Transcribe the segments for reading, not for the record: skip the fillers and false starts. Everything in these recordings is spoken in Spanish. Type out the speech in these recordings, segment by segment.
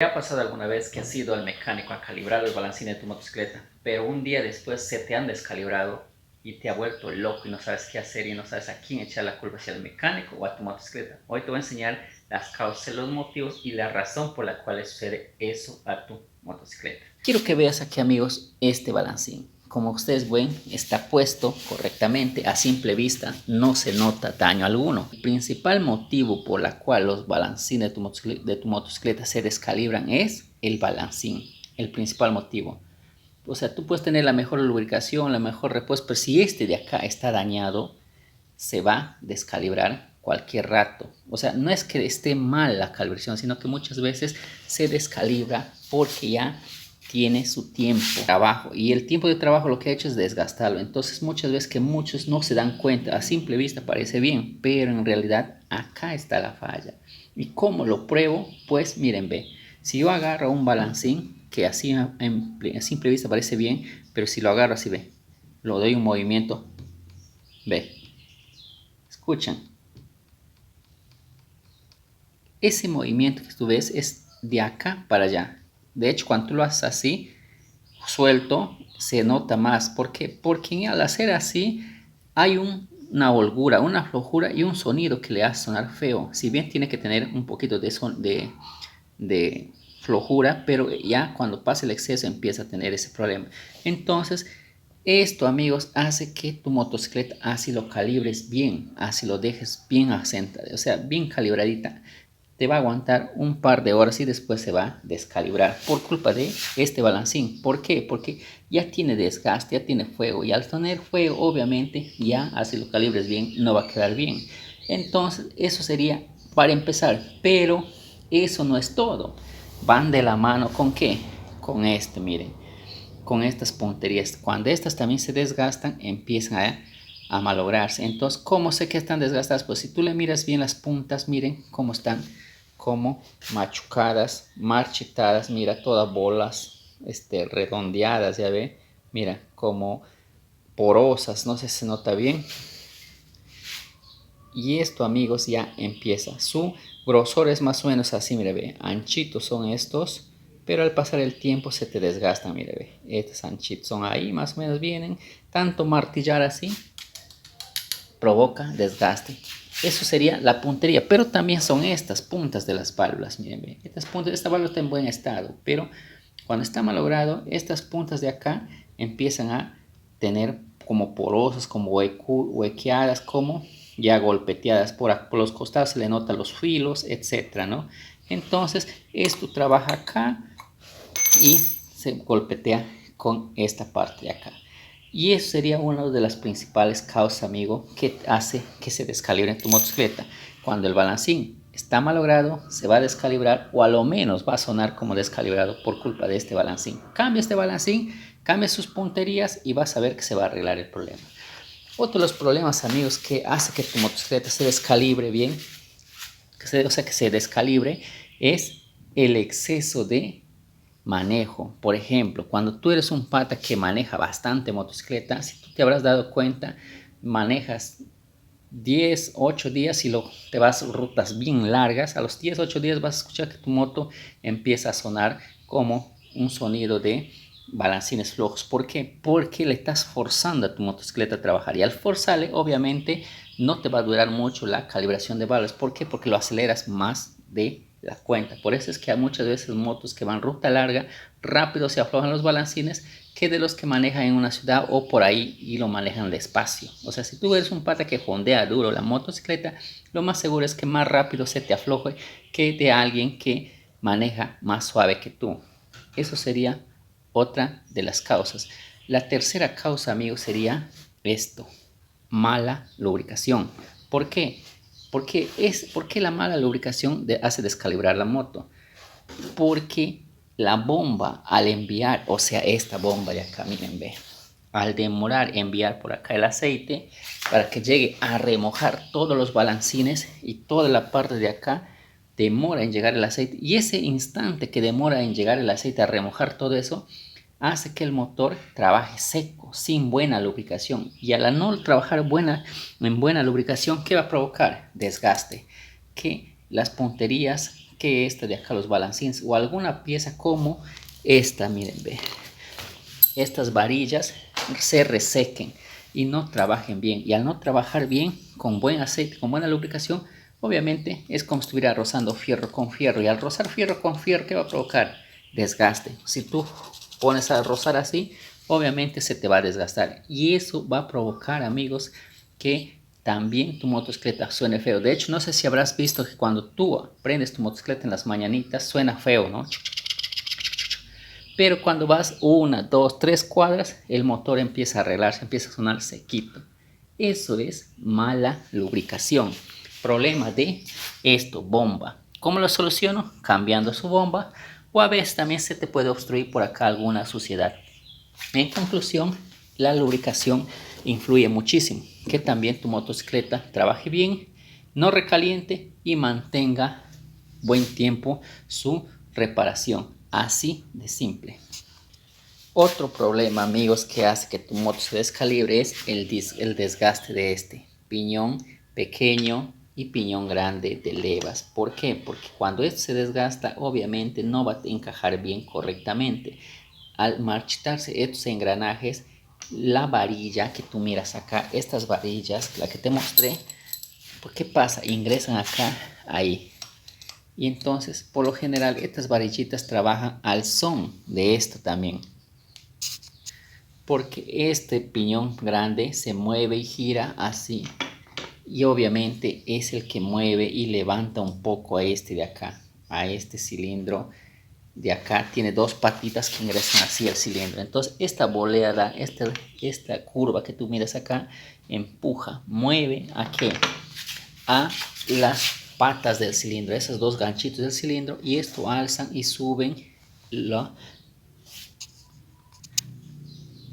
¿Te ha pasado alguna vez que has ido al mecánico a calibrar los balancines de tu motocicleta, pero un día después se te han descalibrado y te ha vuelto loco y no sabes qué hacer y no sabes a quién echar la culpa, si al mecánico o a tu motocicleta? Hoy te voy a enseñar las causas, los motivos y la razón por la cual sucede eso a tu motocicleta. Quiero que veas aquí, amigos, este balancín. Como ustedes ven, está puesto correctamente, a simple vista no se nota daño alguno. El principal motivo por la cual los balancines de tu motocicleta se descalibran es el balancín, el principal motivo. O sea, tú puedes tener la mejor lubricación, la mejor repuesto, pero si este de acá está dañado, se va a descalibrar cualquier rato. O sea, no es que esté mal la calibración, sino que muchas veces se descalibra porque ya tiene su tiempo de trabajo, y el tiempo de trabajo lo que ha hecho es desgastarlo. Entonces muchas veces que muchos no se dan cuenta, a simple vista parece bien, pero en realidad acá está la falla. ¿Y cómo lo pruebo? Pues miren, ve, si yo agarro un balancín que así a simple vista parece bien, pero si lo agarro así, ve, lo doy un movimiento, ve, escuchan, ese movimiento que tú ves es de acá para allá. De hecho, cuando tú lo haces así suelto, se nota más. ¿Por qué? Porque al hacer así hay una holgura, una flojura y un sonido que le hace sonar feo. Si bien tiene que tener un poquito de flojura, pero ya cuando pasa el exceso empieza a tener ese problema. Entonces, esto, amigos, hace que tu motocicleta así lo calibres bien, así lo dejes bien asentada, o sea, bien calibradita. Te va a aguantar un par de horas y después se va a descalibrar por culpa de este balancín. ¿Por qué? Porque ya tiene desgaste, ya tiene fuego, y al tener fuego obviamente ya así lo calibres bien no va a quedar bien. Entonces eso sería para empezar, pero eso no es todo. Van de la mano con ¿qué? Con este, miren, con estas punterías. Cuando estas también se desgastan empiezan a malograrse. Entonces, ¿cómo sé que están desgastadas? Pues si tú le miras bien las puntas, miren cómo están, como machucadas, marchitadas, mira, todas bolas redondeadas, ya ve, mira, como porosas, no sé si se nota bien. Y esto, amigos, ya empieza. Su grosor es más o menos así, mire, ve, anchitos son estos, pero al pasar el tiempo se te desgastan, mire, ve, estos anchitos son ahí, más o menos vienen. Tanto martillar así provoca desgaste. Eso sería la puntería, pero también son estas puntas de las válvulas. Miren, miren, estas puntas, esta válvula está en buen estado, pero cuando está malogrado, estas puntas de acá empiezan a tener como porosas, como huequeadas, como ya golpeteadas por los costados, se le notan los filos, etcétera, ¿no? Entonces, esto trabaja acá y se golpetea con esta parte de acá. Y eso sería una de las principales causas, amigo, que hace que se descalibre tu motocicleta. Cuando el balancín está malogrado, se va a descalibrar, o a lo menos va a sonar como descalibrado por culpa de este balancín. Cambia este balancín, cambia sus punterías y vas a ver que se va a arreglar el problema. Otro de los problemas, amigos, que hace que tu motocicleta se descalibre bien, o sea, que se descalibre, es el exceso de manejo. Por ejemplo, cuando tú eres un pata que maneja bastante motocicleta, si tú te habrás dado cuenta, manejas 10, 8 días y te vas rutas bien largas, a los 10, 8 días vas a escuchar que tu moto empieza a sonar como un sonido de balancines flojos. ¿Por qué? Porque le estás forzando a tu motocicleta a trabajar, y al forzarle obviamente no te va a durar mucho la calibración de válvulas. ¿Por qué? Porque lo aceleras más de la cuenta. Por eso es que hay muchas veces motos que van ruta larga, rápido se aflojan los balancines, que de los que manejan en una ciudad o por ahí y lo manejan despacio. O sea, si tú eres un pata que fondea duro la motocicleta, lo más seguro es que más rápido se te afloje que de alguien que maneja más suave que tú. Eso sería otra de las causas. La tercera causa, amigos, sería esto: mala lubricación. ¿Por qué? ¿Por qué la mala lubricación hace descalibrar la moto? Porque la bomba al enviar, o sea, esta bomba de acá, miren, ve, al demorar enviar por acá el aceite para que llegue a remojar todos los balancines y toda la parte de acá, demora en llegar el aceite, y ese instante que demora en llegar el aceite a remojar todo eso hace que el motor trabaje seco, sin buena lubricación. Y al no trabajar en buena lubricación, ¿qué va a provocar? Desgaste, que las punterías que esta de acá, los balancines, o alguna pieza como esta, miren, ve, estas varillas se resequen y no trabajen bien. Y al no trabajar bien, con buen aceite, con buena lubricación, obviamente es como si estuviera rozando fierro con fierro. Y al rozar fierro con fierro, ¿qué va a provocar? Desgaste. Si tú pones a rozar así, obviamente se te va a desgastar. Y eso va a provocar, amigos, que también tu motocicleta suene feo. De hecho, no sé si habrás visto que cuando tú prendes tu motocicleta en las mañanitas, suena feo, ¿no? Pero cuando vas 1, 2, 3 cuadras, el motor empieza a arreglarse, empieza a sonar sequito. Eso es mala lubricación. Problema de esto, bomba. ¿Cómo lo soluciono? Cambiando su bomba, o a veces también se te puede obstruir por acá alguna suciedad. En conclusión, la lubricación influye muchísimo. Que también tu motocicleta trabaje bien, no recaliente y mantenga buen tiempo su reparación. Así de simple. Otro problema, amigos, que hace que tu moto se descalibre es el desgaste de este piñón pequeño y piñón grande de levas. ¿Por qué? Porque cuando esto se desgasta, obviamente no va a encajar bien correctamente. Al marchitarse estos engranajes, la varilla que tú miras acá, estas varillas, la que te mostré, ¿por qué pasa? Ingresan acá, ahí. Y entonces, por lo general, estas varillitas trabajan al son de esto también. Porque este piñón grande se mueve y gira así. Y obviamente es el que mueve y levanta un poco a este de acá. A este cilindro de acá. Tiene dos patitas que ingresan así al cilindro. Entonces esta boleada, esta curva que tú miras acá, empuja, mueve ¿a qué? A las patas del cilindro, esos dos ganchitos del cilindro, y esto alzan y suben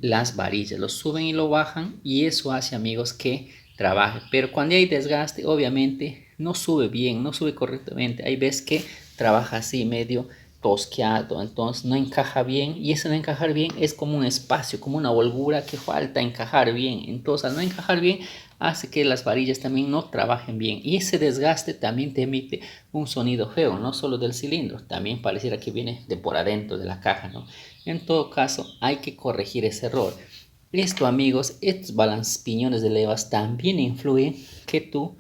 las varillas, lo suben y lo bajan, y eso hace, amigos, que trabaje. Pero cuando hay desgaste, obviamente no sube bien, no sube correctamente. Hay veces que trabaja así medio tosqueado, entonces no encaja bien, y ese no encajar bien es como un espacio, como una holgura que falta encajar bien. Entonces al no encajar bien hace que las varillas también no trabajen bien, y ese desgaste también te emite un sonido feo, no solo del cilindro, también pareciera que viene de por adentro de la caja, ¿no? En todo caso, hay que corregir ese error. Esto, amigos, estos piñones de levas también influyen que tu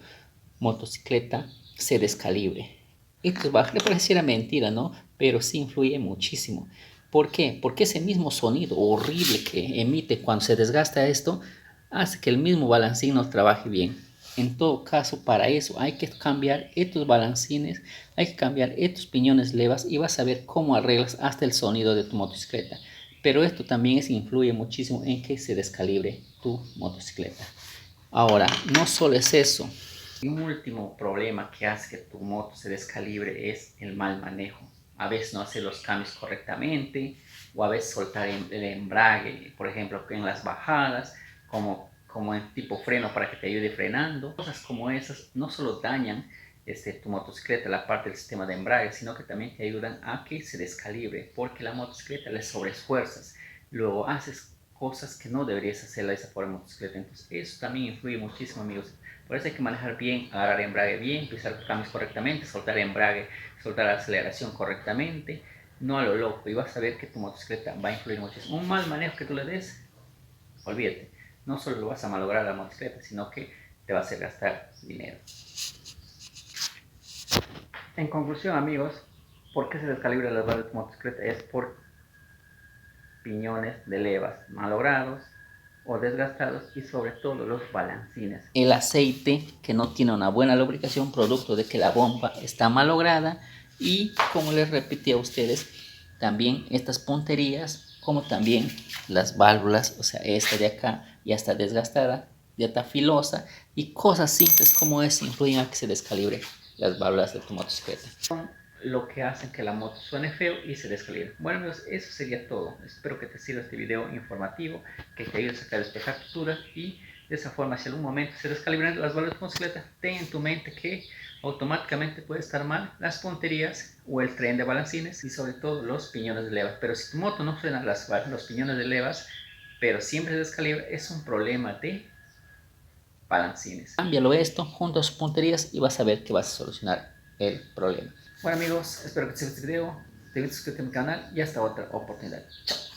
motocicleta se descalibre. Esto va a parecer mentira, ¿no? Pero sí influye muchísimo. ¿Por qué? Porque ese mismo sonido horrible que emite cuando se desgasta esto hace que el mismo balancín no trabaje bien. En todo caso, para eso hay que cambiar estos balancines, hay que cambiar estos piñones levas, y vas a ver cómo arreglas hasta el sonido de tu motocicleta. Pero esto también influye muchísimo en que se descalibre tu motocicleta. Ahora, no solo es eso. Y un último problema que hace que tu moto se descalibre es el mal manejo. A veces no hacer los cambios correctamente, o a veces soltar el embrague, por ejemplo, en las bajadas, como en tipo freno para que te ayude frenando. Cosas como esas no solo dañan tu motocicleta, la parte del sistema de embrague, sino que también te ayudan a que se descalibre, porque la motocicleta le sobreesfuerzas. Luego haces cosas que no deberías hacer de esa forma motocicleta. Entonces eso también influye muchísimo, amigos. Por eso hay que manejar bien, agarrar embrague bien, pisar cambios correctamente, soltar embrague, soltar la aceleración correctamente, no a lo loco, y vas a ver que tu motocicleta va a influir muchísimo. Un mal manejo que tú le des, olvídate, no solo lo vas a malograr la motocicleta, sino que te va a hacer gastar dinero. En conclusión, amigos, ¿por qué se descalibra las balas de tu motocicleta? Es por piñones de levas malogrados o desgastados, y sobre todo los balancines. El aceite que no tiene una buena lubricación, producto de que la bomba está malograda, y como les repetí a ustedes, también estas punterías, como también las válvulas, o sea, esta de acá ya está desgastada, ya está filosa, y cosas simples como esa influyen a que se descalibre las válvulas de tu motocicleta. Lo que hace que la moto suene feo y se descalibre. Bueno, amigos, eso sería todo. Espero que te sirva este video informativo, que te ayude a sacar despejar tus dudas, y de esa forma, si en algún momento se descalibran las válvulas de tu motocicleta, ten en tu mente que automáticamente puede estar mal las punterías o el tren de balancines, y sobre todo los piñones de levas. Pero si tu moto no suena los piñones de levas, pero siempre se descalibra, es un problema de balancines. Cámbialo esto junto a sus punterías y vas a ver que vas a solucionar el problema. Bueno amigos, espero que te guste este video. Te invito a suscribirte a mi canal y hasta otra oportunidad. Chao.